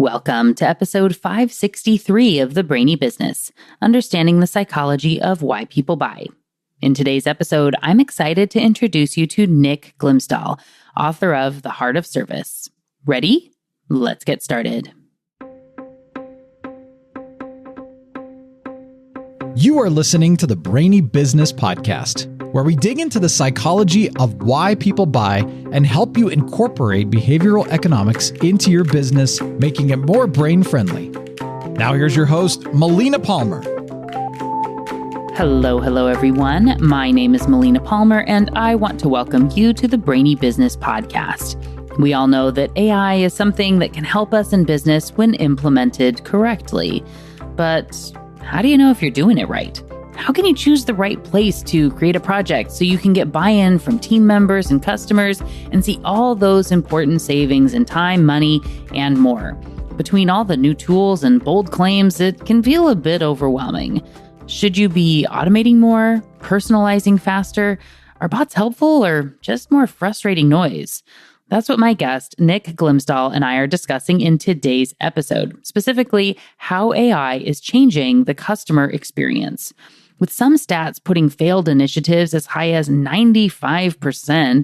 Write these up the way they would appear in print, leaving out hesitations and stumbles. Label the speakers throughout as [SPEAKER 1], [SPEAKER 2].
[SPEAKER 1] Welcome to episode 563 of the Brainy Business, Understanding the Psychology of Why People Buy. In today's episode, I'm excited to introduce you to Nick Glimsdahl, author of The Heart of Service. Ready? Let's get started.
[SPEAKER 2] You are listening to the Brainy Business Podcast, where we dig into the psychology of why people buy and help you incorporate behavioral economics into your business, making it more brain-friendly. Now here's your host, Melina Palmer.
[SPEAKER 1] Hello, everyone. My name is Melina Palmer, and I want to welcome you to the Brainy Business Podcast. We all know that AI is something that can help us in business when implemented correctly. But how do you know if you're doing it right? How can you choose the right place to create a project so you can get buy-in from team members and customers and see all those important savings in time, money, and more? Between all the new tools and bold claims, it can feel a bit overwhelming. Should you be automating more, personalizing faster? Are bots helpful or just more frustrating noise? That's what my guest, Nick Glimsdahl, and I are discussing in today's episode, specifically how AI is changing the customer experience. With some stats putting failed initiatives as high as 95%,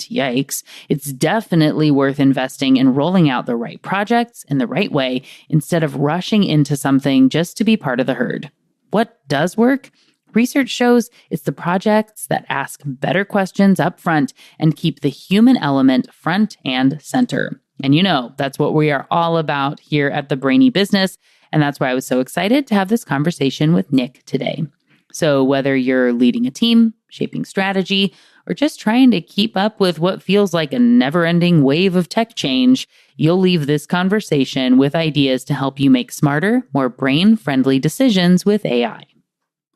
[SPEAKER 1] yikes, it's definitely worth investing in rolling out the right projects in the right way instead of rushing into something just to be part of the herd. What does work? Research shows it's the projects that ask better questions up front and keep the human element front and center. And you know, that's what we are all about here at the Brainy Business. And that's why I was so excited to have this conversation with Nick today. So whether you're leading a team, shaping strategy, or just trying to keep up with what feels like a never-ending wave of tech change, you'll leave this conversation with ideas to help you make smarter, more brain-friendly decisions with AI.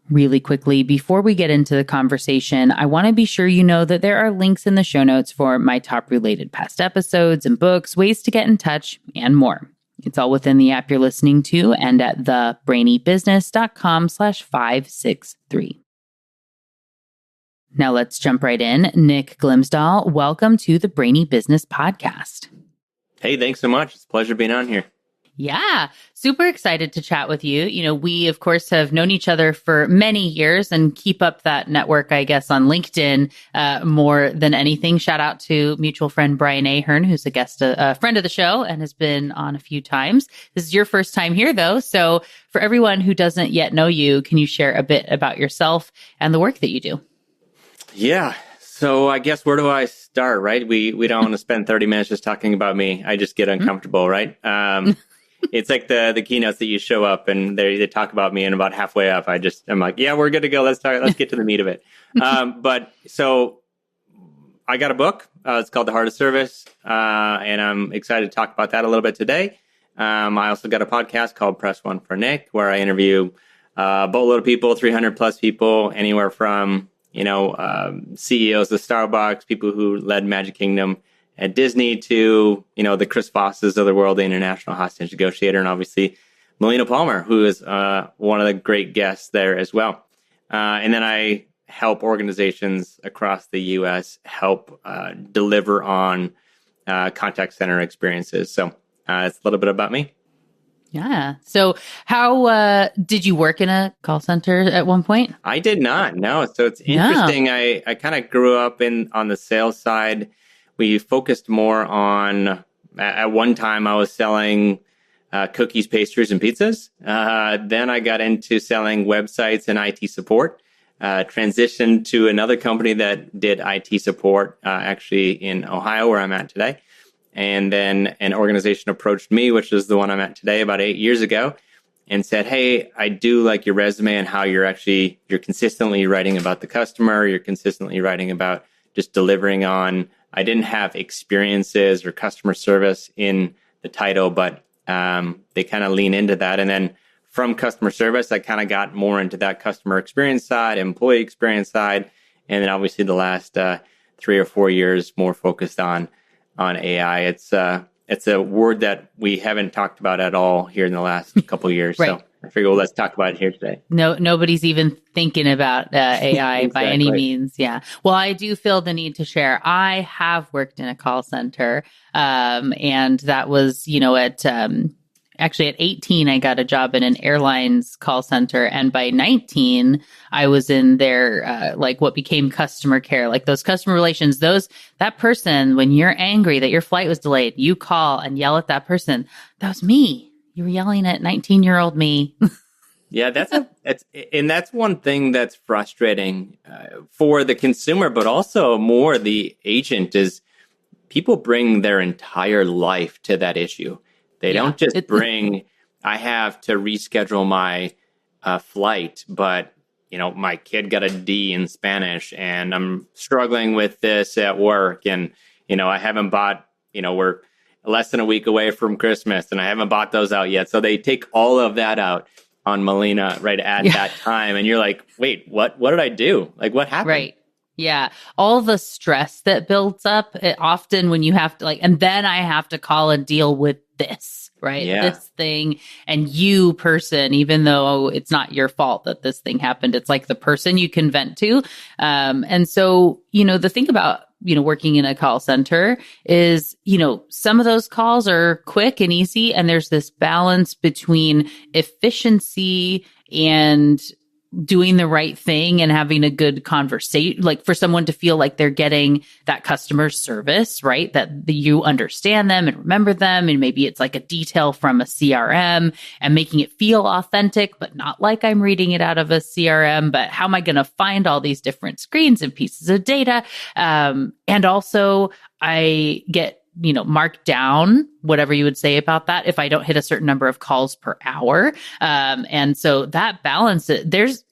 [SPEAKER 1] Really quickly, before we get into the conversation, I want to be sure you know that there are links in the show notes for my top related past episodes and books, ways to get in touch, and more. It's all within the app you're listening to and at thebrainybusiness.com/563. Now let's jump right in. Nick Glimsdahl, welcome to the Brainy Business Podcast.
[SPEAKER 3] Hey, thanks so much. It's a pleasure being on here.
[SPEAKER 1] Yeah, super excited to chat with you. You know, we, of course, have known each other for many years and keep up that network, I guess, on LinkedIn more than anything. Shout out to mutual friend Brian Ahern, who's a friend of the show and has been on a few times. This is your first time here, though. So for everyone who doesn't yet know you, can you share a bit about yourself and the work that you do?
[SPEAKER 3] Yeah. So I guess where do I start, right? We don't want to spend 30 minutes just talking about me. I just get uncomfortable, right? It's like the keynotes that you show up and they talk about me, and about halfway up, I'm like, yeah, we're good to go. Let's get to the meat of it. But so I got a book. It's called The Heart of Service. And I'm excited to talk about that a little bit today. I also got a podcast called Press One for Nick, where I interview a boatload of people, 300 plus people, anywhere from, CEOs of Starbucks, people who led Magic Kingdom at Disney to, the Chris Vosses of the world, the international hostage negotiator, and obviously Melina Palmer, who is one of the great guests there as well. And then I help organizations across the U.S. help deliver on contact center experiences. So it's a little bit about me.
[SPEAKER 1] Yeah. So how did you work in a call center at one point?
[SPEAKER 3] I did not. No. So it's interesting. No. I kind of grew up on the sales side. We focused more on, at one time I was selling cookies, pastries, and pizzas. Then I got into selling websites and IT support, transitioned to another company that did IT support, actually in Ohio, where I'm at today. And then an organization approached me, which is the one I'm at today, about 8 years ago, and said, hey, I do like your resume and how you're consistently writing about the customer. You're consistently writing about just delivering on. I didn't have experiences or customer service in the title, but they kind of lean into that. And then from customer service, I kind of got more into that customer experience side, employee experience side. And then obviously the last 3 or 4 years, more focused on AI. It's a word that we haven't talked about at all here in the last couple of years. Right. So I figure, well, let's talk about it here today.
[SPEAKER 1] No, nobody's even thinking about AI exactly. By any means. Yeah. Well, I do feel the need to share. I have worked in a call center, and that was, at Actually, at 18, I got a job in an airlines call center. And by 19, I was in their, like what became customer care, like those customer relations, that person, when you're angry that your flight was delayed, you call and yell at that person. That was me. You were yelling at 19-year-old me.
[SPEAKER 3] Yeah, that's one thing that's frustrating for the consumer, but also more the agent is people bring their entire life to that issue. They don't just bring, I have to reschedule my flight, but my kid got a D in Spanish and I'm struggling with this at work. And, I haven't bought, we're less than a week away from Christmas and I haven't bought those out yet. So they take all of that out on Melina right at that time. And you're like, wait, what did I do? Like, what happened?
[SPEAKER 1] Right. Yeah. All the stress that builds up often when you have to and then I have to call and deal with this, right?
[SPEAKER 3] Yeah.
[SPEAKER 1] This thing and you person, even though it's not your fault that this thing happened, it's like the person you can vent to. And so, the thing about, working in a call center is, some of those calls are quick and easy. And there's this balance between efficiency and doing the right thing and having a good conversation, like for someone to feel like they're getting that customer service, right? That you understand them and remember them. And maybe it's like a detail from a CRM and making it feel authentic, but not like I'm reading it out of a CRM, but how am I going to find all these different screens and pieces of data? And also I get mark down whatever you would say about that if I don't hit a certain number of calls per hour. And so that balance, there's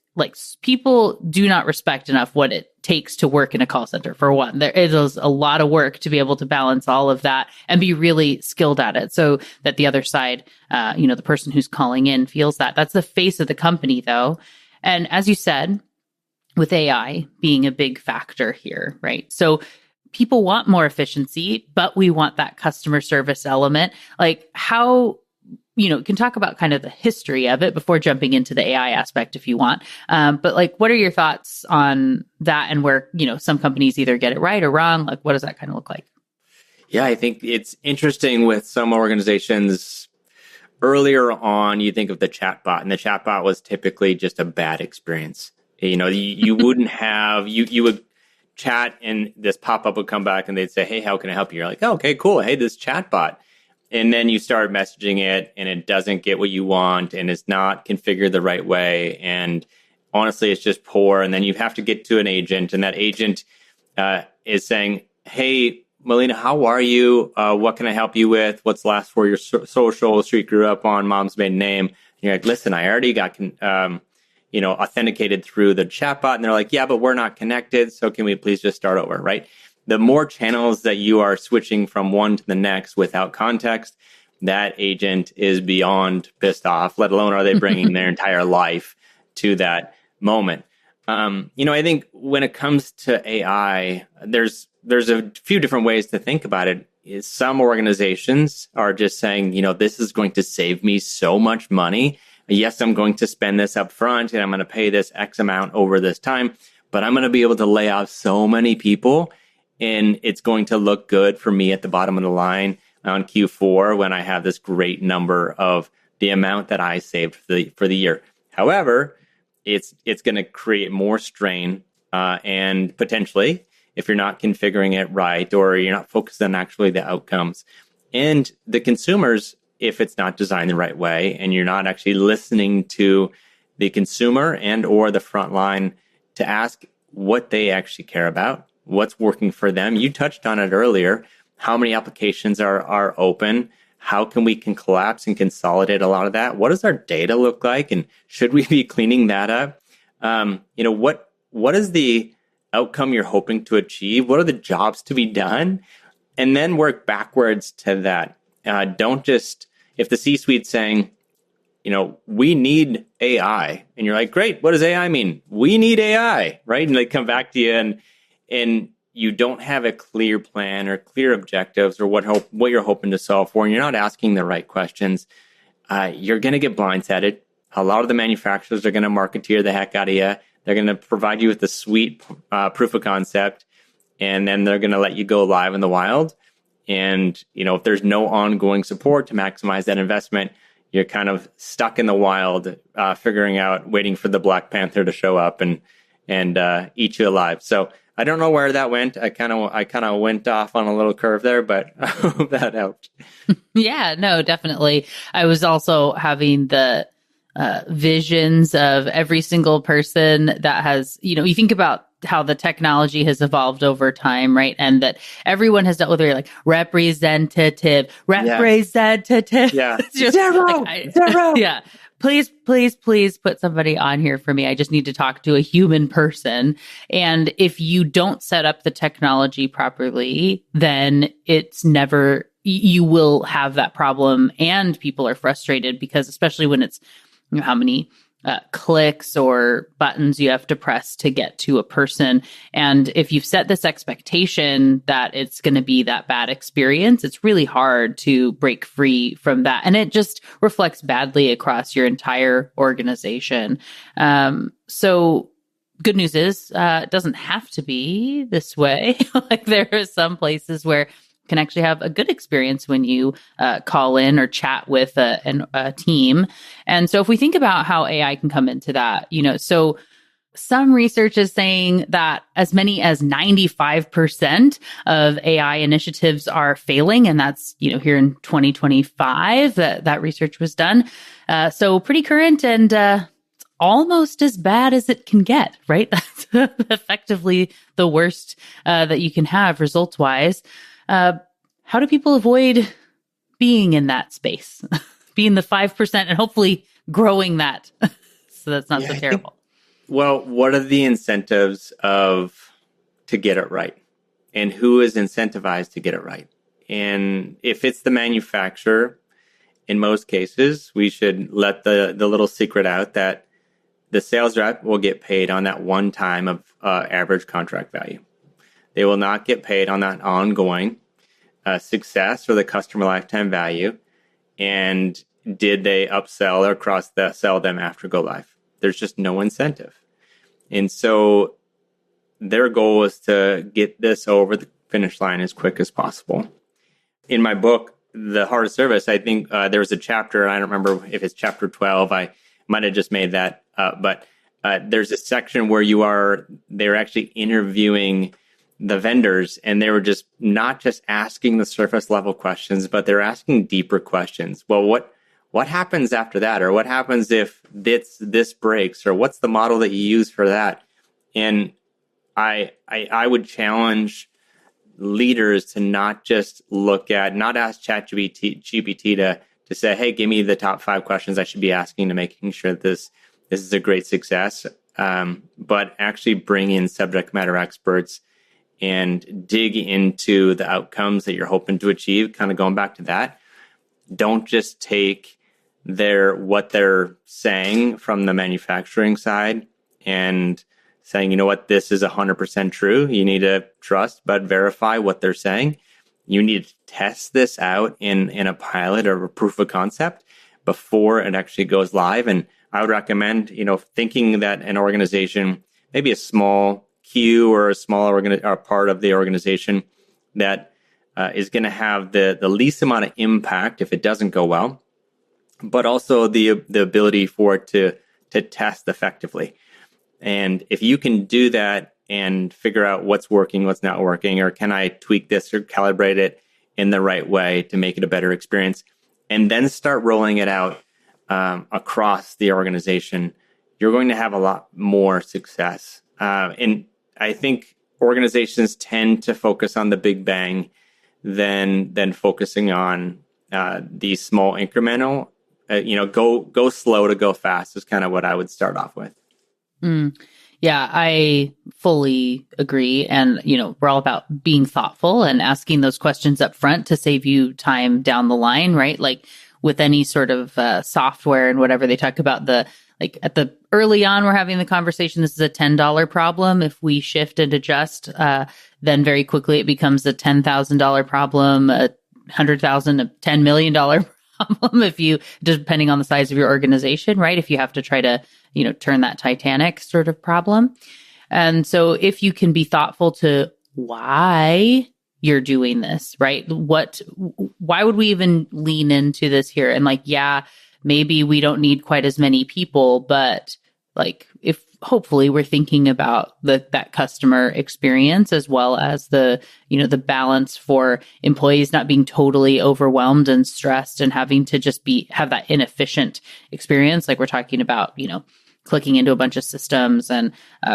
[SPEAKER 1] people do not respect enough what it takes to work in a call center. For one, there is a lot of work to be able to balance all of that and be really skilled at it so that the other side, the person who's calling in feels that. That's the face of the company though. And as you said, with AI being a big factor here, right? So people want more efficiency, but we want that customer service element. Like how, can talk about kind of the history of it before jumping into the AI aspect if you want. But what are your thoughts on that and where, some companies either get it right or wrong? Like, what does that kind of look like?
[SPEAKER 3] Yeah, I think it's interesting with some organizations. Earlier on, you think of the chatbot, and the chatbot was typically just a bad experience. You wouldn't have, you would chat and this pop-up would come back and they'd say, hey, how can I help you? You're like, oh, okay, cool. Hey, this chatbot. And then you start messaging it and it doesn't get what you want and it's not configured the right way. And honestly, it's just poor. And then you have to get to an agent and that agent is saying, hey, Melina, how are you? What can I help you with? What's last for your social, street grew up on, mom's maiden name? And you're like, listen, I already got authenticated through the chatbot. And they're like, yeah, but we're not connected. So can we please just start over, right? The more channels that you are switching from one to the next without context, that agent is beyond pissed off, let alone are they bringing their entire life to that moment. I think when it comes to AI, there's a few different ways to think about it. Some organizations are just saying, this is going to save me so much money. Yes, I'm going to spend this up front and I'm going to pay this X amount over this time, but I'm going to be able to lay off so many people and it's going to look good for me at the bottom of the line on Q4 when I have this great number of the amount that I saved for the year. However, it's going to create more strain and potentially, if you're not configuring it right or you're not focused on actually the outcomes. And the consumers, if it's not designed the right way and you're not actually listening to the consumer and or the frontline to ask what they actually care about, what's working for them. You touched on it earlier. How many applications are open? How can we collapse and consolidate a lot of that? What does our data look like? And should we be cleaning that up? What is the outcome you're hoping to achieve? What are the jobs to be done? And then work backwards to that. Don't just, if the C-suite's saying, we need AI, and you're like, great, what does AI mean? We need AI, right? And they come back to you and you don't have a clear plan or clear objectives or what you're hoping to solve for, and you're not asking the right questions, you're going to get blindsided. A lot of the manufacturers are going to marketeer the heck out of you. They're going to provide you with a sweet proof of concept, and then they're going to let you go live in the wild. And, if there's no ongoing support to maximize that investment, you're kind of stuck in the wild, waiting for the Black Panther to show up and eat you alive. So I don't know where that went. I kind of went off on a little curve there, but I hope that helped.
[SPEAKER 1] Yeah, no, definitely. I was also having the visions of every single person that has, you think about how the technology has evolved over time, right? And that everyone has dealt with very representative.
[SPEAKER 3] Yeah.
[SPEAKER 1] Zero. Yeah. Please put somebody on here for me. I just need to talk to a human person. And if you don't set up the technology properly, then you will have that problem, and people are frustrated because, especially when it's how many clicks or buttons you have to press to get to a person. And if you've set this expectation that it's going to be that bad experience, it's really hard to break free from that. And it just reflects badly across your entire organization. So good news is, it doesn't have to be this way. There are some places where can actually have a good experience when you call in or chat with a team. And so if we think about how AI can come into that, so some research is saying that as many as 95% of AI initiatives are failing. And that's, here in 2025 that research was done. So pretty current and it's almost as bad as it can get, right? That's effectively the worst that you can have results wise. How do people avoid being in that space, being the 5% and hopefully growing that so that's not so terrible?
[SPEAKER 3] What are the incentives to get it right? And who is incentivized to get it right? And if it's the manufacturer, in most cases, we should let the little secret out that the sales rep will get paid on that one time of average contract value. They will not get paid on that ongoing success or the customer lifetime value. And did they upsell or cross-sell them after go live? There's just no incentive. And so their goal is to get this over the finish line as quick as possible. In my book, The Heart of Service, I think there's a chapter, I don't remember if it's chapter 12, I might have just made that up, but there's a section where they're actually interviewing the vendors, and they were just not just asking the surface level questions, but they're asking deeper questions. Well, what happens after that? Or what happens if this breaks? Or what's the model that you use for that? And I would challenge leaders to not just not ask ChatGPT to say, hey, give me the top 5 questions I should be asking to making sure that this is a great success. But actually bring in subject matter experts and dig into the outcomes that you're hoping to achieve, kind of going back to that. Don't just take what they're saying from the manufacturing side and saying, you know what, this is 100% true. You need to trust, but verify what they're saying. You need to test this out in a pilot or a proof of concept before it actually goes live. And I would recommend, thinking that an organization, maybe a small queue or a smaller or part of the organization that is going to have the least amount of impact if it doesn't go well, but also the ability for it to test effectively. And if you can do that and figure out what's working, what's not working, or can I tweak this or calibrate it in the right way to make it a better experience, and then start rolling it out across the organization, you're going to have a lot more success. And I think organizations tend to focus on the big bang than focusing on these small incremental. Go slow to go fast is kind of what I would start off with.
[SPEAKER 1] Yeah, I fully agree. And, we're all about being thoughtful and asking those questions up front to save you time down the line, right? Like with any sort of software and whatever, they talk about at the early on, we're having the conversation, this is a $10 problem. If we shift and adjust, then very quickly it becomes a $10,000 problem, a $100,000, a $10 million problem depending on the size of your organization, right? If you have to try to, turn that Titanic sort of problem. And so if you can be thoughtful to why you're doing this, right? Why would we even lean into this here? And maybe we don't need quite as many people, but like if hopefully we're thinking about that customer experience as well as the balance for employees not being totally overwhelmed and stressed and having to just have that inefficient experience. Like we're talking about, clicking into a bunch of systems and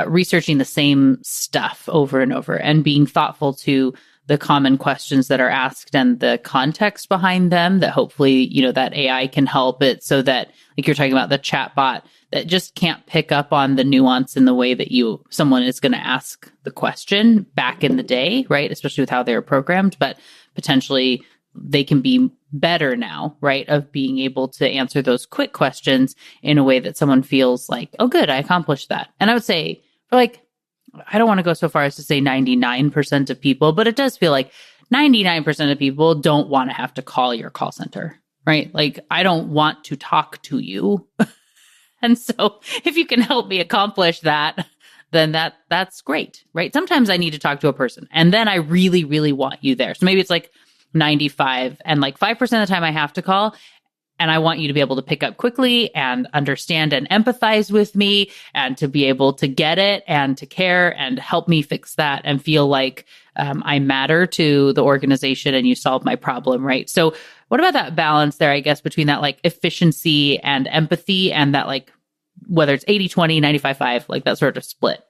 [SPEAKER 1] researching the same stuff over and over and being thoughtful to the common questions that are asked and the context behind them, that hopefully, that AI can help it, so that, like you're talking about the chat bot that just can't pick up on the nuance in the way that someone is going to ask the question back in the day, right? Especially with how they were programmed, but potentially they can be better now, right? Of being able to answer those quick questions in a way that someone feels like, oh, good, I accomplished that. And I would say for I don't want to go so far as to say 99% of people, but it does feel like 99% of people don't want to have to call your call center, right? Like, I don't want to talk to you. And so if you can help me accomplish that, then that's great, right? Sometimes I need to talk to a person and then I really, really want you there. So maybe it's like 95 and like 5% of the time I have to call. And I want you to be able to pick up quickly and understand and empathize with me and to be able to get it and to care and help me fix that and feel like I matter to the organization and you solve my problem, right? So what about that balance there, I guess, between that like efficiency and empathy and that like, whether it's 80-20, 95-5, like that sort of split?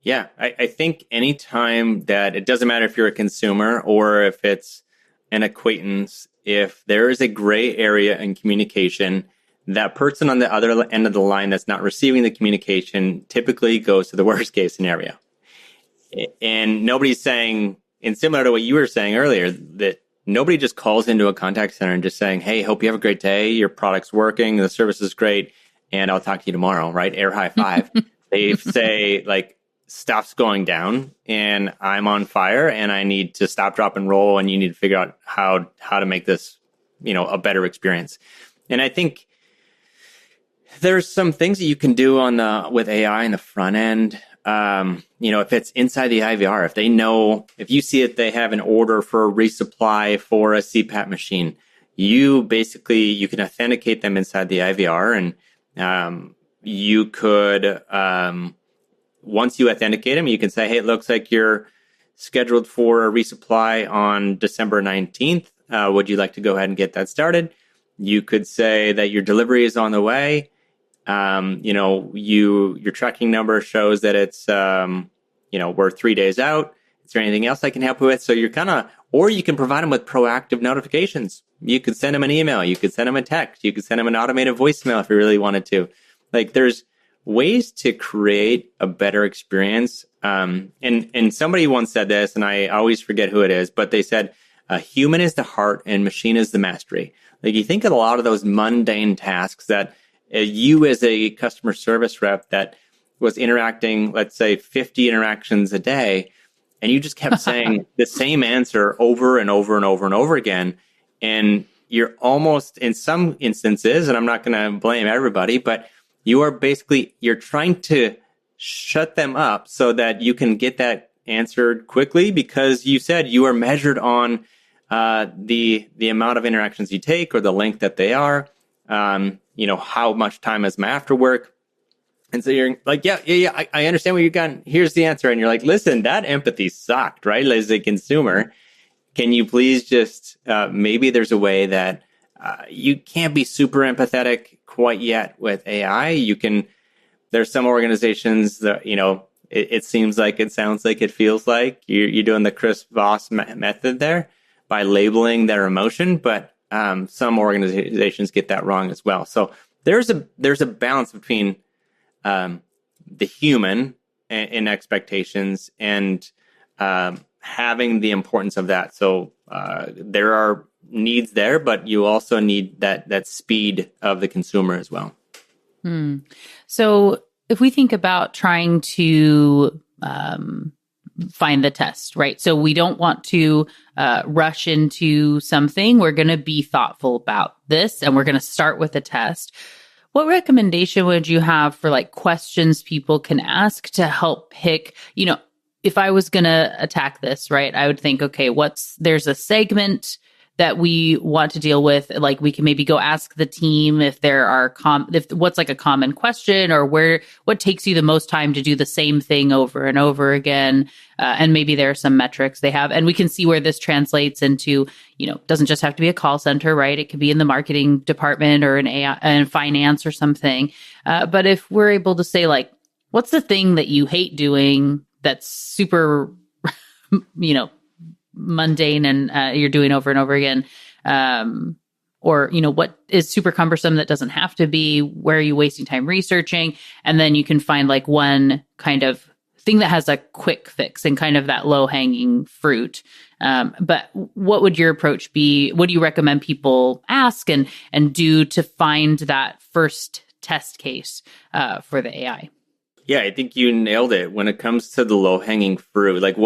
[SPEAKER 3] Yeah, I think anytime that it doesn't matter if you're a consumer or if it's an acquaintance, if there is a gray area in communication, that person on the other end of the line that's not receiving the communication typically goes to the worst case scenario. And nobody's saying, and similar to what you were saying earlier, that nobody just calls into a contact center and just saying, hey, hope you have a great day. Your product's working. The service is great. And I'll talk to you tomorrow, right? Air high five. They say like, stuff's going down and I'm on fire and I need to stop, drop, and roll. And you need to figure out how to make this, a better experience. And I think there's some things that you can do with AI in the front end. If it's inside the IVR, if you see that they have an order for a resupply for a CPAP machine, you can authenticate them inside the IVR, and you could, once you authenticate them, you can say, hey, it looks like you're scheduled for a resupply on December 19th. Would you like to go ahead and get that started? You could say that your delivery is on the way. Your tracking number shows that it's, we're 3 days out. Is there anything else I can help you with? So or you can provide them with proactive notifications. You could send them an email. You could send them a text. You could send them an automated voicemail if you really wanted to. Like, there's ways to create a better experience. And somebody once said this, and I always forget who it is, but they said, human is the heart and machine is the mastery. Like, you think of a lot of those mundane tasks that you as a customer service rep that was interacting, let's say 50 interactions a day, and you just kept saying the same answer over and over and over and over again. And you're almost, in some instances, and I'm not going to blame everybody, but you're trying to shut them up so that you can get that answered quickly, because you said you are measured on the amount of interactions you take or the length that they are, how much time is my after work. And so you're like, yeah, I understand what you've gotten. Here's the answer. And you're like, listen, that empathy sucked, right? As a consumer, can you please just, maybe there's a way that you can't be super empathetic quite yet with AI. There's some organizations that, it seems like, it sounds like, it feels like you're doing the Chris Voss method there by labeling their emotion, but some organizations get that wrong as well. So there's a balance between the human in expectations and having the importance of that. So there are needs there, but you also need that speed of the consumer as well.
[SPEAKER 1] So if we think about trying to find the test, right? So we don't want to rush into something. We're going to be thoughtful about this, and we're going to start with a test. What recommendation would you have for like questions people can ask to help pick, if I was going to attack this, right? I would think, okay, there's a segment that we want to deal with? Like we can maybe go ask the team if there are what's like a common question, or what takes you the most time to do the same thing over and over again. And maybe there are some metrics they have, and we can see where this translates into, doesn't just have to be a call center, right? It could be in the marketing department or in AI and finance or something. But if we're able to say like, what's the thing that you hate doing that's super, mundane and you're doing over and over again? Or, what is super cumbersome that doesn't have to be? Where are you wasting time researching? And then you can find like one kind of thing that has a quick fix and kind of that low hanging fruit. But what would your approach be? What do you recommend people ask and do to find that first test case for the AI?
[SPEAKER 3] Yeah, I think you nailed it. When it comes to the low hanging fruit, like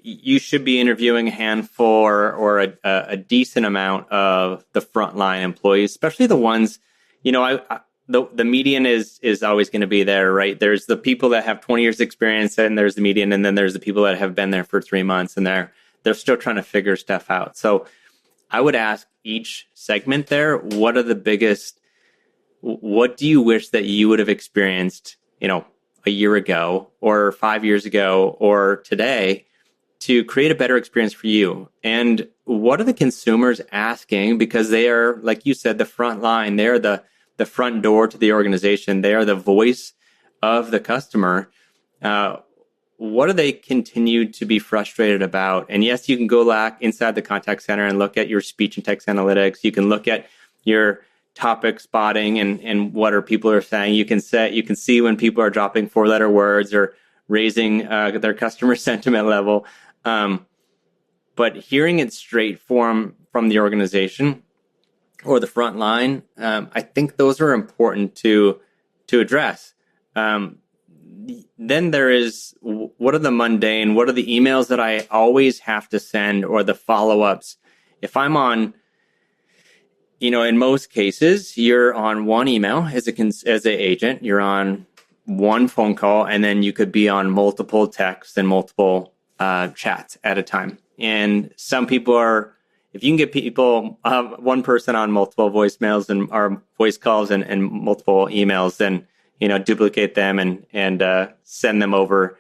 [SPEAKER 3] you should be interviewing a handful or a decent amount of the frontline employees, especially the ones, the median is always going to be there, right? There's the people that have 20 years experience, and there's the median, and then there's the people that have been there for 3 months and they're still trying to figure stuff out. So I would ask each segment there, what do you wish that you would have experienced, a year ago or 5 years ago or today to create a better experience for you? And what are the consumers asking? Because they are, like you said, the front line. They're the front door to the organization. They are the voice of the customer. What do they continue to be frustrated about? And yes, you can go back inside the contact center and look at your speech and text analytics. You can look at your topic spotting and what are people are saying. You can see when people are dropping 4-letter words or raising their customer sentiment level. But hearing it straight from the organization or the front line, I think those are important to address. Then there is, what are the mundane, what are the emails that I always have to send, or the follow-ups? If I'm on, in most cases, you're on one email as an agent, you're on one phone call, and then you could be on multiple texts and multiple chats at a time. And some people if you can get people, one person on multiple voicemails or voice calls and multiple emails, then, duplicate them and send them over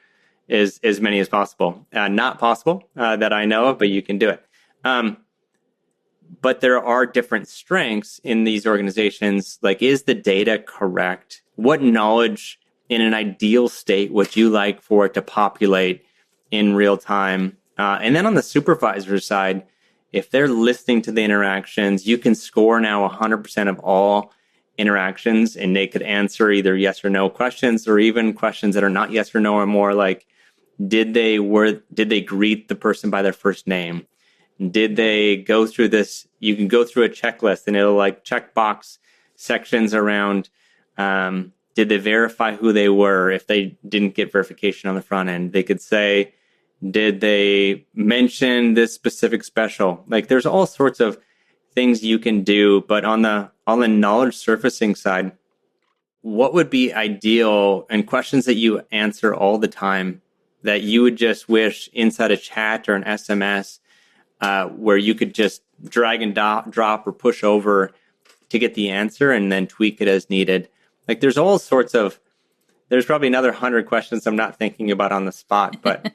[SPEAKER 3] as many as possible. Not possible that I know of, but you can do it. But there are different strengths in these organizations. Like, is the data correct? What knowledge in an ideal state would you like for it to populate in real time? And then on the supervisor side, if they're listening to the interactions, you can score now 100% of all interactions, and they could answer either yes or no questions, or even questions that are not yes or no, or more like, did they greet the person by their first name? Did they go through this? You can go through a checklist and it'll like checkbox sections around, did they verify who they were? If they didn't get verification on the front end, they could say, did they mention this specific special? Like, there's all sorts of things you can do, but on the knowledge surfacing side, what would be ideal, and questions that you answer all the time that you would just wish inside a chat or an SMS, where you could just drag and drop or push over to get the answer and then tweak it as needed. Like, there's all sorts of, there's probably another 100 questions I'm not thinking about on the spot, but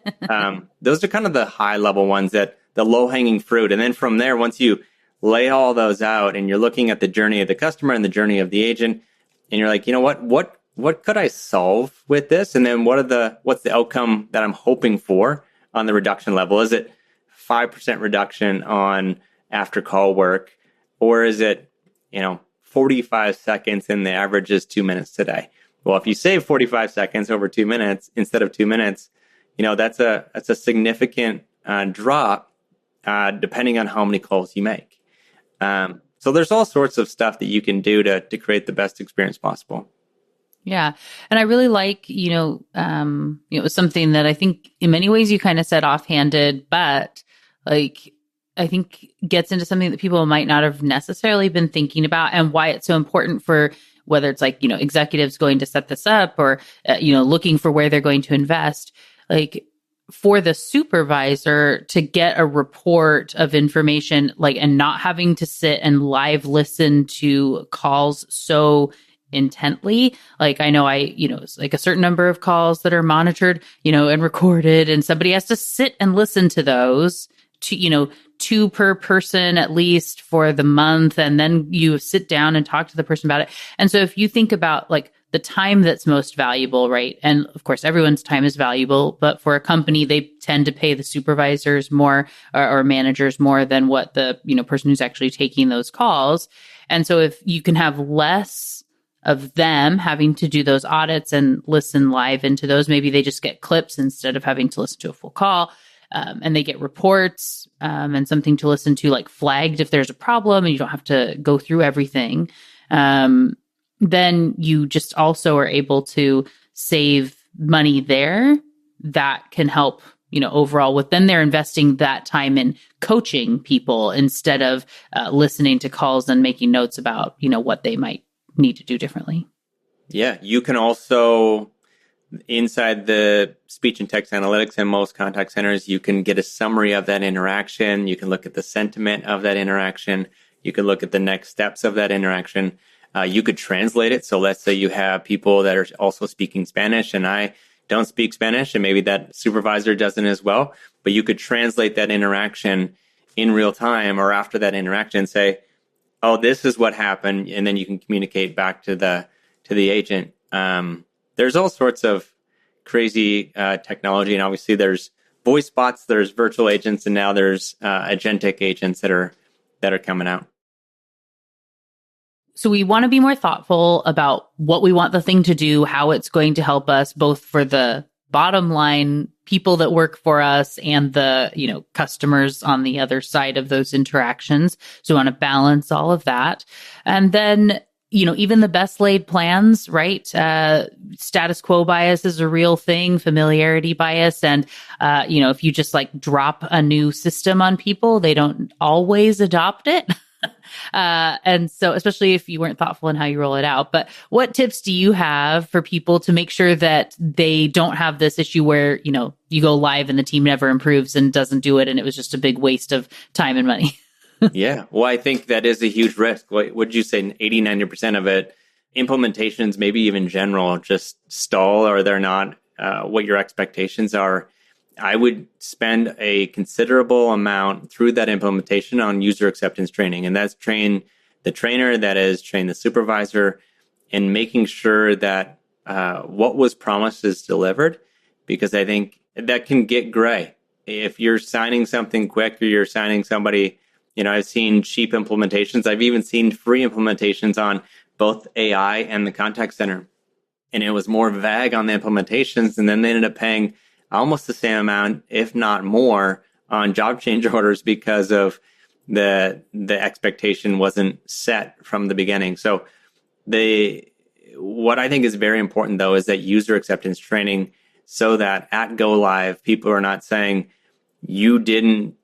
[SPEAKER 3] those are kind of the high level ones, that the low hanging fruit. And then from there, once you lay all those out and you're looking at the journey of the customer and the journey of the agent, and you're like, what could I solve with this? And then what's the outcome that I'm hoping for on the reduction level? Is it 5% reduction on after call work, or is it, 45 seconds and the average is 2 minutes today? Well, if you save 45 seconds over 2 minutes instead of 2 minutes, that's a significant drop, depending on how many calls you make. So there's all sorts of stuff that you can do to create the best experience possible.
[SPEAKER 1] Yeah. And I really like, something that I think in many ways you kind of said offhanded, but like, I think gets into something that people might not have necessarily been thinking about, and why it's so important for whether it's like, executives going to set this up or, looking for where they're going to invest. Like, for the supervisor to get a report of information, like, and not having to sit and live listen to calls so intently. Like, I know it's like a certain number of calls that are monitored, and recorded, and somebody has to sit and listen to those to, 2 per person at least for the month. And then you sit down and talk to the person about it. And so if you think about like the time that's most valuable, right? And of course, everyone's time is valuable, but for a company, they tend to pay the supervisors more or managers more than what the, person who's actually taking those calls. And so if you can have less of them having to do those audits and listen live into those, maybe they just get clips instead of having to listen to a full call. And they get reports and something to listen to, like flagged if there's a problem, and you don't have to go through everything. Then you just also are able to save money there that can help, overall with, then they're investing that time in coaching people instead of listening to calls and making notes about, what they might need to do differently.
[SPEAKER 3] Yeah. You can also, inside the speech and text analytics in most contact centers, you can get a summary of that interaction. You can look at the sentiment of that interaction. You can look at the next steps of that interaction. You could translate it. So let's say you have people that are also speaking Spanish and I don't speak Spanish, and maybe that supervisor doesn't as well, but you could translate that interaction in real time or after that interaction and say, oh, this is what happened. And then you can communicate back to the agent. There's all sorts of crazy technology, and obviously there's voice bots, there's virtual agents, and now there's agentic agents that are coming out.
[SPEAKER 1] So we want to be more thoughtful about what we want the thing to do, how it's going to help us, both for the bottom line people that work for us and the, customers on the other side of those interactions. So we want to balance all of that. And then, even the best laid plans, right? Status quo bias is a real thing, familiarity bias. And, if you just like drop a new system on people, they don't always adopt it. And so, especially if you weren't thoughtful in how you roll it out. But what tips do you have for people to make sure that they don't have this issue where, you go live and the team never improves and doesn't do it, and it was just a big waste of time and money?
[SPEAKER 3] Yeah. Well, I think that is a huge risk. What would you say 80, 90% of it, implementations, maybe even general, just stall, or they're not what your expectations are. I would spend a considerable amount through that implementation on user acceptance training. And that's train the trainer, that is train the supervisor, and making sure that what was promised is delivered. Because I think that can get gray. If you're signing something quick or you're signing somebody, I've seen cheap implementations. I've even seen free implementations on both AI and the contact center. And it was more vague on the implementations. And then they ended up paying almost the same amount, if not more, on job change orders because of the expectation wasn't set from the beginning. So what I think is very important, though, is that user acceptance training, so that at go live, people are not saying you didn't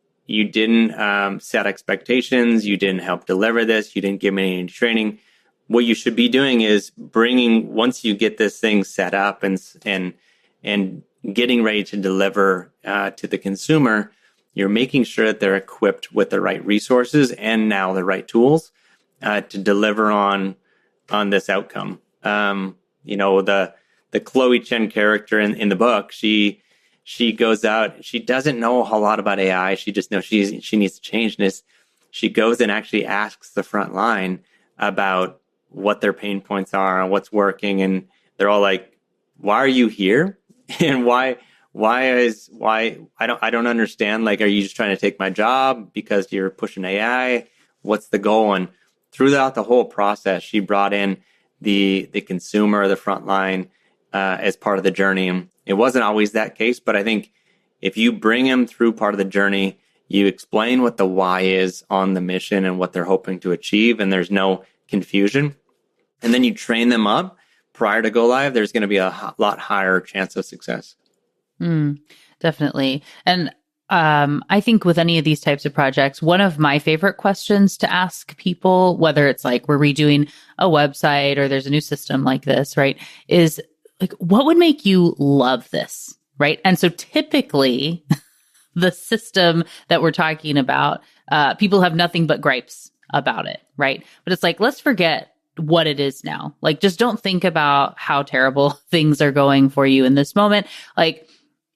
[SPEAKER 3] set expectations, you didn't help deliver this, you didn't give me any training. What you should be doing is once you get this thing set up and getting ready to deliver to the consumer, you're making sure that they're equipped with the right resources and now the right tools to deliver on this outcome. The Chloe Chen character in the book, she goes out, she doesn't know a whole lot about AI. She just knows she needs to change this. She goes and actually asks the front line about what their pain points are and what's working. And they're all like, why are you here? And why I don't understand. Like, are you just trying to take my job because you're pushing AI? What's the goal? And throughout the whole process, she brought in the consumer, the front line, as part of the journey. It wasn't always that case, but I think if you bring them through part of the journey, you explain what the why is on the mission and what they're hoping to achieve, and there's no confusion. And then you train them up prior to go live, there's going to be a lot higher chance of success.
[SPEAKER 1] Definitely. And I think with any of these types of projects, one of my favorite questions to ask people, whether it's like we're redoing a website or there's a new system like this, right, is like, what would make you love this? right? And so typically the system that we're talking about, people have nothing but gripes about it, right? But it's like, let's forget what it is now. Like, just don't think about how terrible things are going for you in this moment. Like,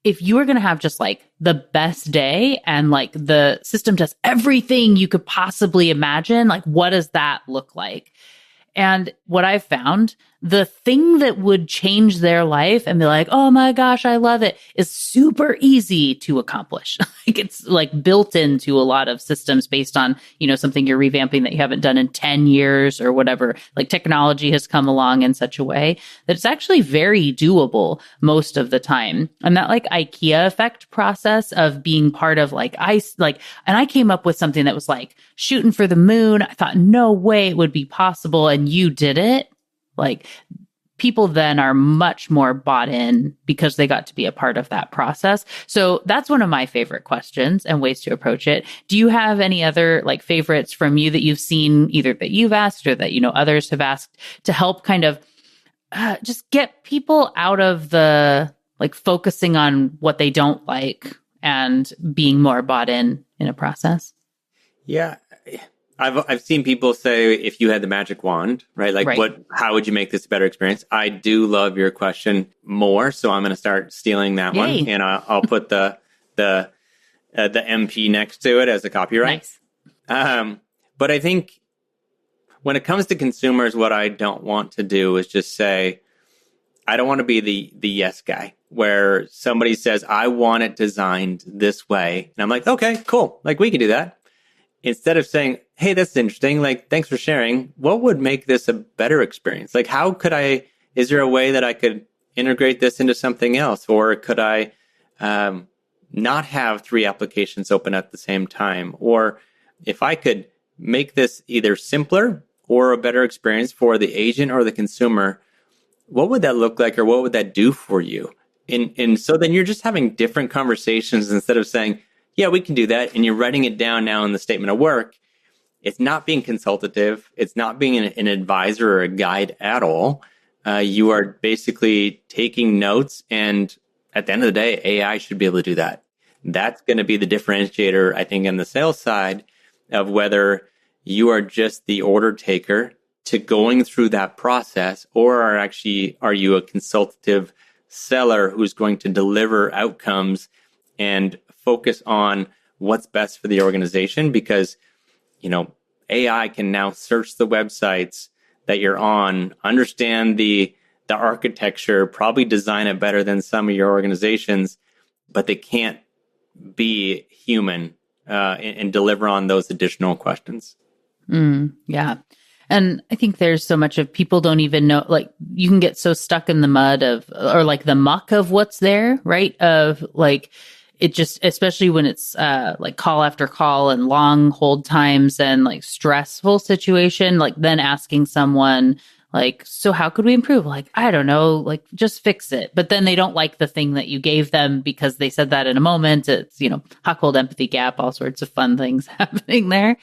[SPEAKER 1] if you were going to have just like the best day and like the system does everything you could possibly imagine, like, what does that look like? And what I've found, the thing that would change their life and be like, oh my gosh, I love it, is super easy to accomplish. Like, it's like built into a lot of systems based on, something you're revamping that you haven't done in 10 years or whatever. Like, technology has come along in such a way that it's actually very doable most of the time. And that like IKEA effect process of being part of like ice, like, and I came up with something that was like shooting for the moon. I thought, no way it would be possible. And you did it. Like, people then are much more bought in because they got to be a part of that process. So that's one of my favorite questions and ways to approach it. Do you have any other like favorites from you that you've seen, either that you've asked or that, others have asked, to help kind of just get people out of the like focusing on what they don't like and being more bought in a process?
[SPEAKER 3] Yeah. I've seen people say, if you had the magic wand, right? Like, how would you make this a better experience? I do love your question more, so I'm going to start stealing that one, and I'll put the MP next to it as a copyright.
[SPEAKER 1] Nice.
[SPEAKER 3] But I think when it comes to consumers, what I don't want to do is just say, I don't want to be the yes guy, where somebody says, I want it designed this way, and I'm like, okay, cool, like, we can do that. Instead of saying, hey, that's interesting, like, thanks for sharing, what would make this a better experience? Like, is there a way that I could integrate this into something else? Or could I not have 3 applications open at the same time? Or if I could make this either simpler or a better experience for the agent or the consumer, what would that look like, or what would that do for you? And so then you're just having different conversations instead of saying, yeah, we can do that, and you're writing it down now in the statement of work. It's not being consultative. It's not being an advisor or a guide at all. You are basically taking notes, and at the end of the day, AI should be able to do that. That's going to be the differentiator, I think, on the sales side of whether you are just the order taker to going through that process, or are you a consultative seller who's going to deliver outcomes and focus on what's best for the organization? Because, AI can now search the websites that you're on, understand the architecture, probably design it better than some of your organizations, but they can't be human and deliver on those additional questions.
[SPEAKER 1] Yeah. And I think there's so much of people don't even know, like, you can get so stuck in the mud or like the muck of what's there, right? Of like, it just, especially when it's like call after call and long hold times and like stressful situation, like then asking someone like, so how could we improve? Like, I don't know, like, just fix it. But then they don't like the thing that you gave them because they said that in a moment. It's, hot, cold empathy gap, all sorts of fun things happening there.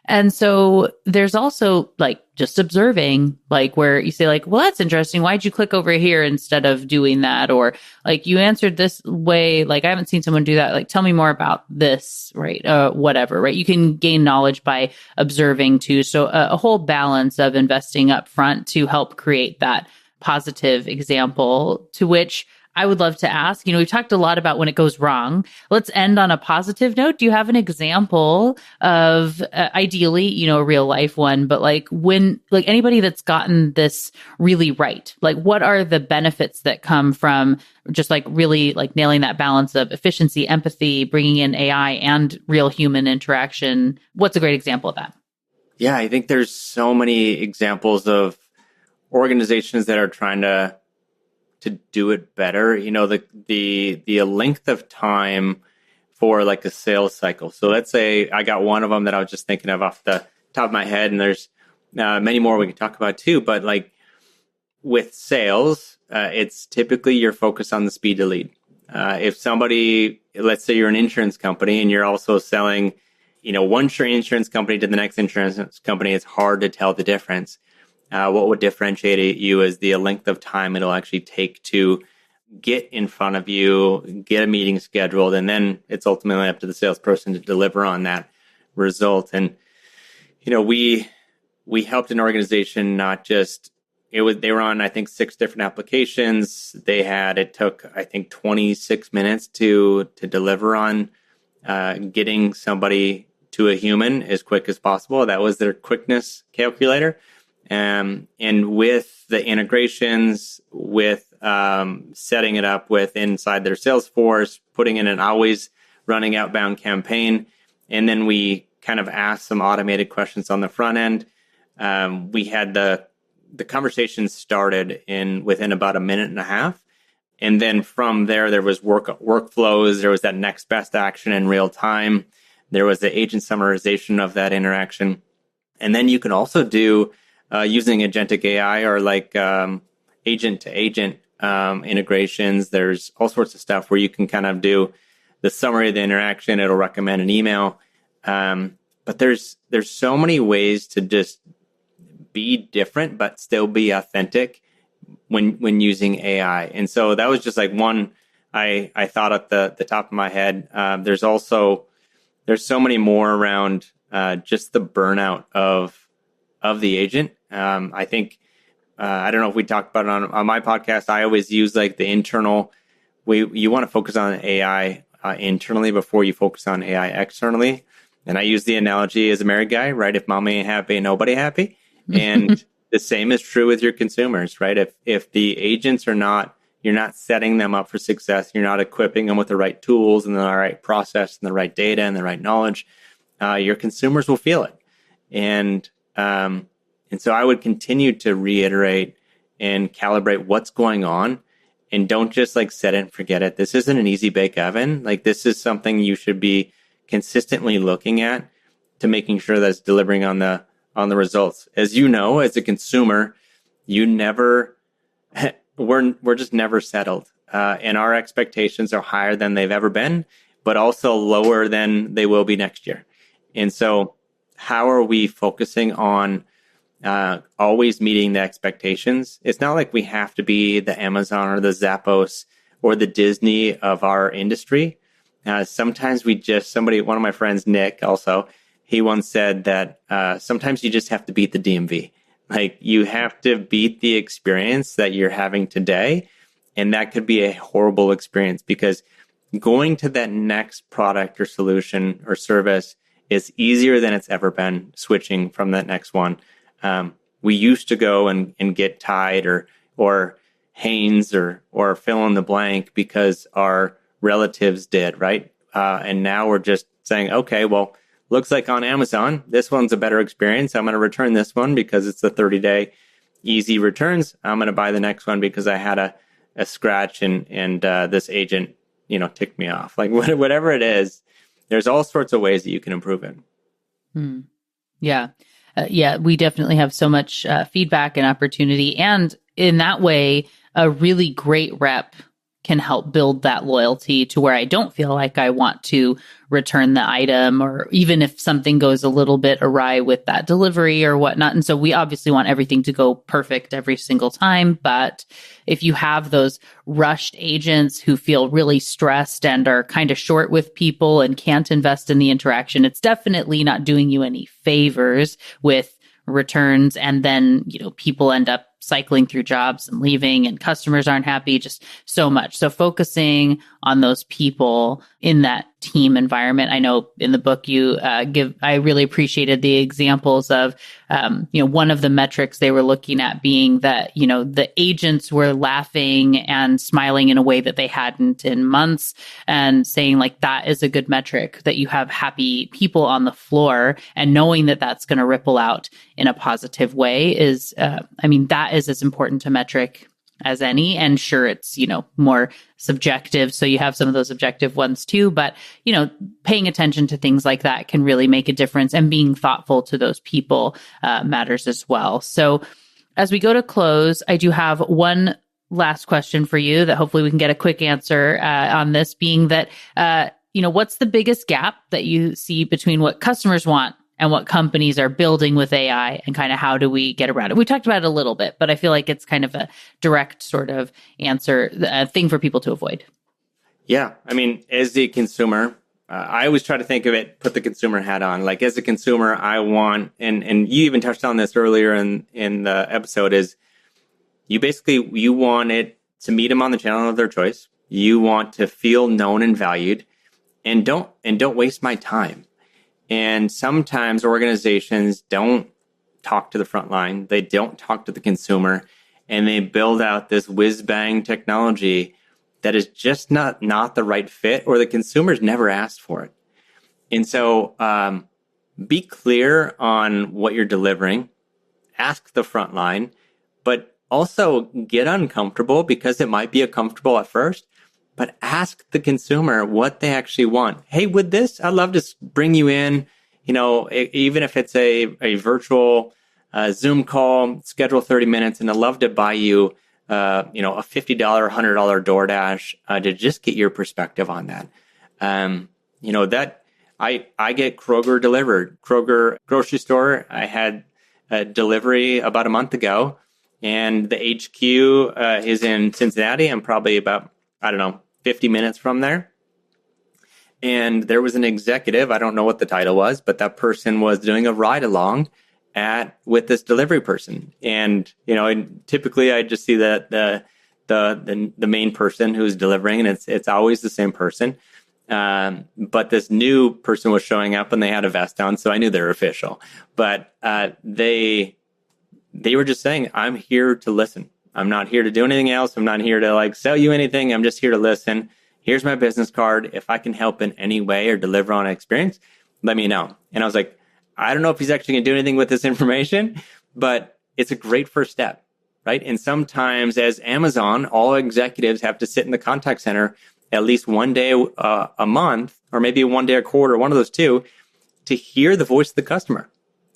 [SPEAKER 1] And so there's also like just observing, like where you say like, well, that's interesting. Why'd you click over here instead of doing that? Or like, you answered this way. Like, I haven't seen someone do that. Like, tell me more about this, right? Whatever, right? You can gain knowledge by observing too. So a whole balance of investing up front to help create that positive example, to which I would love to ask, we've talked a lot about when it goes wrong. Let's end on a positive note. Do you have an example of ideally, a real life one, but like when, like anybody that's gotten this really right, like what are the benefits that come from just like really like nailing that balance of efficiency, empathy, bringing in AI and real human interaction? What's a great example of that?
[SPEAKER 3] Yeah, I think there's so many examples of organizations that are trying to do it better. The length of time for like a sales cycle. So let's say I got one of them that I was just thinking of off the top of my head, and there's many more we can talk about too. But like with sales, it's typically you're focused on the speed to lead. If somebody, let's say you're an insurance company and you're also selling, one insurance company to the next insurance company, it's hard to tell the difference. What would differentiate you is the length of time it'll actually take to get in front of you, get a meeting scheduled, and then it's ultimately up to the salesperson to deliver on that result. And, we helped an organization not just, they were on, I think, 6 different applications. It took, I think, 26 minutes to deliver on getting somebody to a human as quick as possible. That was their quickness calculator. And with the integrations, with setting it up with inside their Salesforce, putting in an always running outbound campaign, and then we kind of asked some automated questions on the front end. We had the conversation started within about a minute and a half. And then from there was workflows. There was that next best action in real time. There was the agent summarization of that interaction. And then you can also do using agentic AI or like agent to agent integrations. There's all sorts of stuff where you can kind of do the summary of the interaction. It'll recommend an email. But there's so many ways to just be different, but still be authentic when using AI. And so that was just like one I thought at the top of my head. There's so many more around just the burnout of the agent. I think, I don't know if we talked about it on my podcast. I always use like the internal, you want to focus on AI internally before you focus on AI externally. And I use the analogy as a married guy, right? If mommy ain't happy, nobody happy. And the same is true with your consumers, right? If the agents you're not setting them up for success, you're not equipping them with the right tools and the right process and the right data and the right knowledge, your consumers will feel it. And so I would continue to reiterate and calibrate what's going on, and don't just like set it and forget it. This isn't an easy bake oven. Like, this is something you should be consistently looking at to making sure that it's delivering on the results. As you know, as a consumer, we're just never settled. And our expectations are higher than they've ever been, but also lower than they will be next year. And so how are we focusing on always meeting the expectations? It's not like we have to be the Amazon or the Zappos or the Disney of our industry. Sometimes one of my friends, Nick, also, he once said that sometimes you just have to beat the DMV. Like, you have to beat the experience that you're having today. And that could be a horrible experience, because going to that next product or solution or service is easier than it's ever been, switching from that next one. We used to go and get Tide or Hanes or fill in the blank because our relatives did, right? And now we're just saying, okay, well, looks like on Amazon, this one's a better experience. I'm going to return this one because it's the 30-day easy returns. I'm going to buy the next one because I had a scratch and this agent, ticked me off. Like, whatever it is, there's all sorts of ways that you can improve it.
[SPEAKER 1] Yeah. We definitely have so much feedback and opportunity. And in that way, a really great rep can help build that loyalty to where I don't feel like I want to return the item, or even if something goes a little bit awry with that delivery or whatnot. And so we obviously want everything to go perfect every single time. But if you have those rushed agents who feel really stressed and are kind of short with people and can't invest in the interaction, it's definitely not doing you any favors with returns. And then, people end up cycling through jobs and leaving, and customers aren't happy, just so much. So focusing on those people in that team environment. I know in the book you I really appreciated the examples of, one of the metrics they were looking at being that, the agents were laughing and smiling in a way that they hadn't in months, and saying like, that is a good metric, that you have happy people on the floor, and knowing that that's going to ripple out in a positive way is, that is as important a metric as any. And sure, it's, more subjective. So you have some of those objective ones too, but, paying attention to things like that can really make a difference, and being thoughtful to those people matters as well. So as we go to close, I do have one last question for you that hopefully we can get a quick answer on this, being that, what's the biggest gap that you see between what customers want and what companies are building with AI and kind of how do we get around it. We talked about it a little bit, but I feel like it's kind of a direct sort of answer, thing for people to avoid.
[SPEAKER 3] Yeah. I mean, as the consumer, I always try to think of it, put the consumer hat on. Like as a consumer, I want, and you even touched on this earlier in the episode, is you want it to meet them on the channel of their choice. You want to feel known and valued, and don't waste my time. And sometimes organizations don't talk to the front line. They don't talk to the consumer, and they build out this whiz-bang technology that is just not the right fit, or the consumers never asked for it. And so be clear on what you're delivering. Ask the front line, but also get uncomfortable, because it might be uncomfortable at first, but ask the consumer what they actually want. Hey, with this, I'd love to bring you in, even if it's a virtual Zoom call, schedule 30 minutes, and I'd love to buy you a $50, $100 DoorDash to just get your perspective on that. That I get Kroger delivered. Kroger grocery store, I had a delivery about a month ago, and the HQ is in Cincinnati. I'm probably about, 50 minutes from there. And there was an executive, I don't know what the title was, but that person was doing a ride along with this delivery person. And, and typically I just see that the main person who's delivering, and it's always the same person. But this new person was showing up, and they had a vest on, so I knew they were official. But they were just saying, I'm here to listen. I'm not here to do anything else. I'm not here to sell you anything. I'm just here to listen. Here's my business card. If I can help in any way or deliver on an experience, let me know. And I was like, I don't know if he's actually going to do anything with this information, but it's a great first step, right? And sometimes as Amazon, all executives have to sit in the contact center at least one day a month, or maybe one day a quarter, one of those two, to hear the voice of the customer.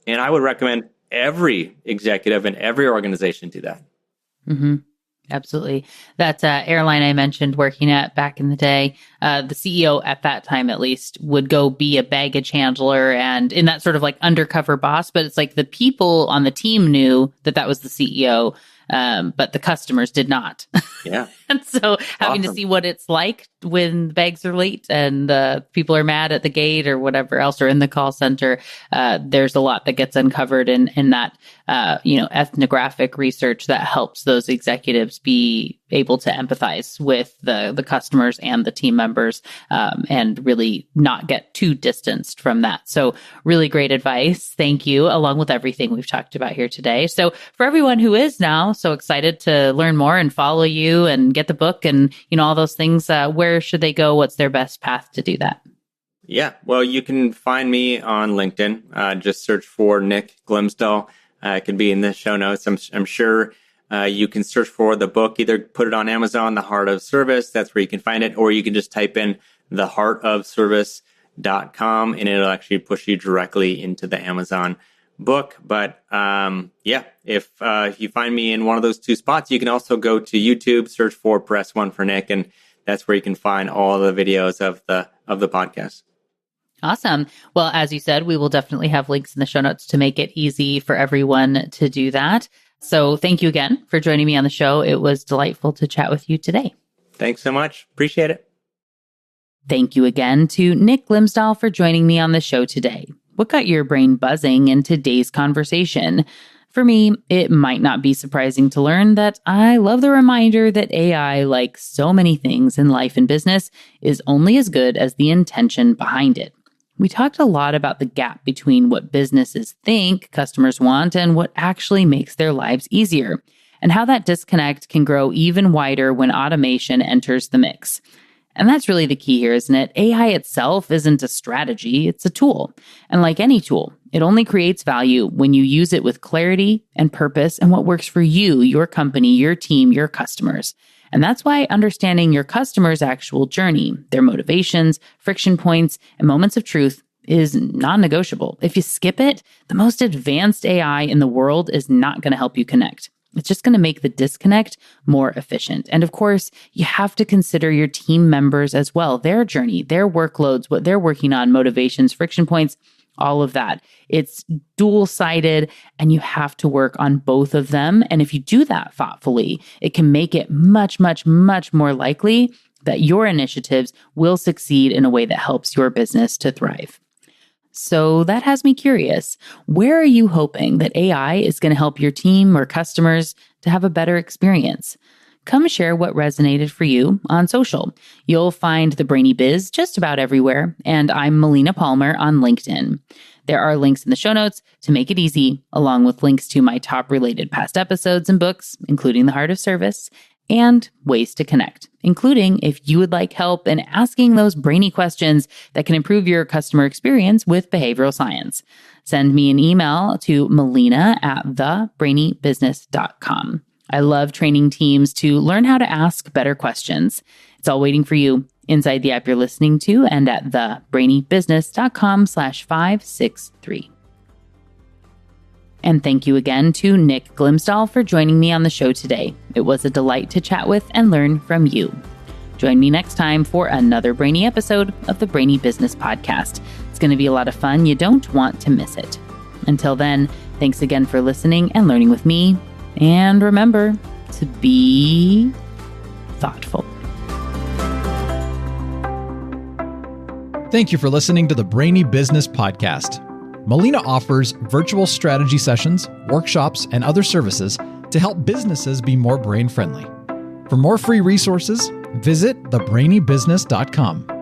[SPEAKER 3] And I would recommend every executive and every organization do that.
[SPEAKER 1] Mm-hmm. Absolutely. That airline I mentioned working at back in the day, the CEO at that time, at least, would go be a baggage handler and in that sort of undercover boss. But it's like the people on the team knew that was the CEO, but the customers did not.
[SPEAKER 3] Yeah.
[SPEAKER 1] And so having to see what it's like when the bags are late and people are mad at the gate or whatever else, or in the call center, there's a lot that gets uncovered in that, ethnographic research that helps those executives be able to empathize with the customers and the team members, and really not get too distanced from that. So really great advice. Thank you, along with everything we've talked about here today. So for everyone who is now so excited to learn more and follow you and get the book and, all those things, where should they go? What's their best path to do that?
[SPEAKER 3] Yeah, well, you can find me on LinkedIn. Just search for Nick Glimsdahl. It can be in the show notes. I'm sure you can search for the book, either put it on Amazon, The Heart of Service. That's where you can find it. Or you can just type in theheartofservice.com and it'll actually push you directly into the Amazon book. But if you find me in one of those two spots, you can also go to YouTube, search for Press One for Nick, and that's where you can find all the videos of the podcast.
[SPEAKER 1] Awesome. Well, as you said, we will definitely have links in the show notes to make it easy for everyone to do that. So thank you again for joining me on the show. It was delightful to chat with you today.
[SPEAKER 3] Thanks so much. Appreciate it.
[SPEAKER 1] Thank you again to Nick Glimsdahl for joining me on the show today. What got your brain buzzing in today's conversation? For me, it might not be surprising to learn that I love the reminder that AI, like so many things in life and business, is only as good as the intention behind it. We talked a lot about the gap between what businesses think customers want and what actually makes their lives easier, and how that disconnect can grow even wider when automation enters the mix. And that's really the key here, isn't it? AI itself isn't a strategy, it's a tool. And like any tool, it only creates value when you use it with clarity and purpose and what works for you, your company, your team, your customers. And that's why understanding your customer's actual journey, their motivations, friction points, and moments of truth is non-negotiable. If you skip it, the most advanced AI in the world is not going to help you connect. It's just going to make the disconnect more efficient. And of course, you have to consider your team members as well, their journey, their workloads, what they're working on, motivations, friction points. all of that. It's dual-sided and you have to work on both of them. And if you do that thoughtfully, it can make it much, much, much more likely that your initiatives will succeed in a way that helps your business to thrive. So that has me curious. Where are you hoping that AI is going to help your team or customers to have a better experience? Come share what resonated for you on social. You'll find the Brainy Biz just about everywhere, and I'm Melina Palmer on LinkedIn. There are links in the show notes to make it easy, along with links to my top related past episodes and books, including The Heart of Service, and ways to connect, including if you would like help in asking those brainy questions that can improve your customer experience with behavioral science. Send me an email to melina@thebrainybusiness.com. I love training teams to learn how to ask better questions. It's all waiting for you inside the app you're listening to and at thebrainybusiness.com/563. And thank you again to Nick Glimsdahl for joining me on the show today. It was a delight to chat with and learn from you. Join me next time for another brainy episode of the Brainy Business Podcast. It's going to be a lot of fun. You don't want to miss it. Until then, thanks again for listening and learning with me. And remember to be thoughtful.
[SPEAKER 2] Thank you for listening to the Brainy Business Podcast. Melina offers virtual strategy sessions, workshops, and other services to help businesses be more brain-friendly. For more free resources, visit thebrainybusiness.com.